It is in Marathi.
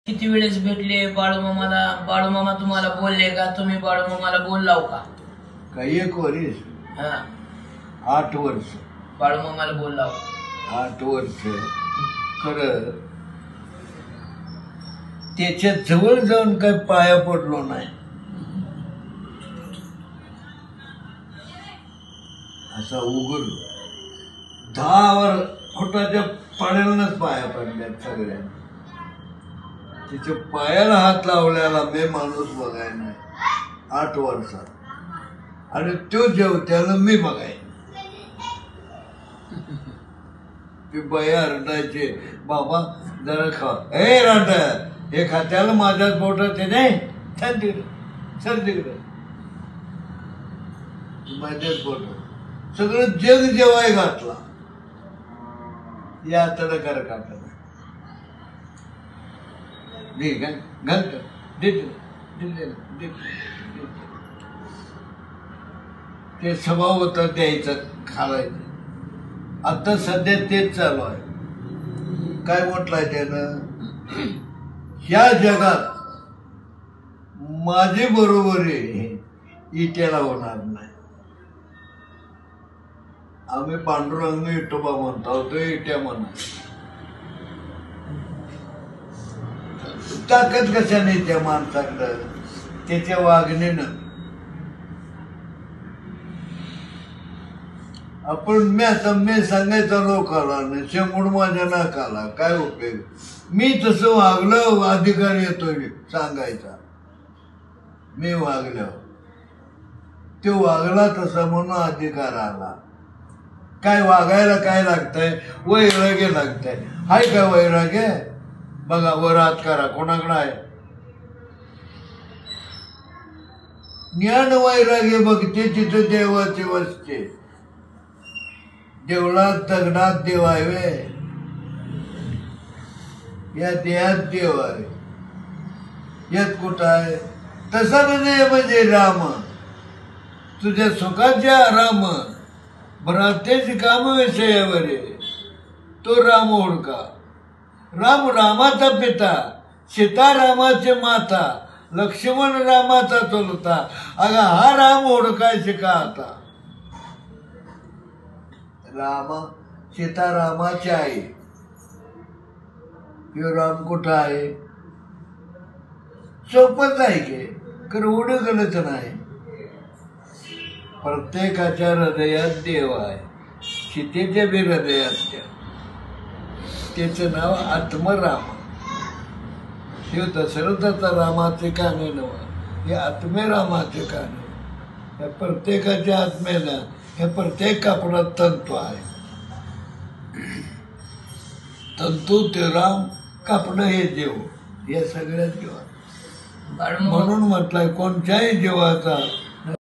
किती वेळेस भेटले बाळूमामाला? बाळूमामा तुम्हाला बोलले का? तुम्ही बाळूमामाला बोललाव का? काही एक वर्ष, हा, 8 वर्ष, बाळूमामाला बोललाव. 8 वर्ष खरं त्याच्या जवळ जाऊन काही पाया पडलो नाही. असा उघड 10 फुटाच्या पाण्यालाच पाया पडल्यात सगळ्यांनी. तिच्या पायाला हात लावल्याला मी माणूस बघाय नाही 8 वर्षात. आणि तो जेवत्याला मी बघाय. ती बाया रडायचे, बाबा जरा खा. हे रांड हे खात्याला माझ्याच बोटात नाही, छान तिकडे सर तिकडे माझ्याच बोटात सगळं जग जेवाय घातला. या तडकार काढला घालत ते स्वभाव होता द्यायचा खालायचं. आता सध्या तेच चालू आहे. काय म्हटलंय त्यानं, ह्या जगात माझी बरोबरी इट्याला होणार नाही. आम्ही पांडुरंग विठोबा म्हणतो, तो इट्या म्हणा. ताकद कशाने त्या माणसाकडं, त्याच्या वागणीनं. आपण मी सांगायचा लोकाला नाही, शेंबूड माझ्या नाकाला काय उपयोग. मी तसं वागलं अधिकार येतोय सांगायचा. मी वागल्यावर तो वागला तसा म्हणून अधिकार आला. काय वागायला काय लागतंय? वैराग्य लागतंय. हाय काय वैराग्य? बघा वर हात करा, कोणाकडे आहे? ज्ञान वैराग्य बघते तिथं देवाचे वसते. देवळात दगडात देव आहे, या देहात देव आहे. यात कुठं आहे? तसा नाही म्हणजे राम तुझ्या सुखाच्या राम भ्रातेची काम विषयावर तो राम ओळखा. राम रामाचा पिता, सीता रामाचे माता, लक्ष्मण रामाचा चुलता. अगं हा राम ओळखायचे का आता? राम सीता रामाची आई, ह्यो राम कुठं आहे? सोपंच आहे की, खरं उडगलच नाही. प्रत्येकाच्या हृदयात देव आहे. सीतेच्या बी हृदयात त्याचं नाव आत्मराम. हे दशरथाचा रामाचे काने नव, हे आत्मेरामाचे काने. या प्रत्येकाच्या आत्मेला हे प्रत्येक कापडात तंतू आहे. तंतू ते राम, कापडं हे देव. या सगळ्या जीवा म्हणून म्हटलंय कोणत्याही जीवाचा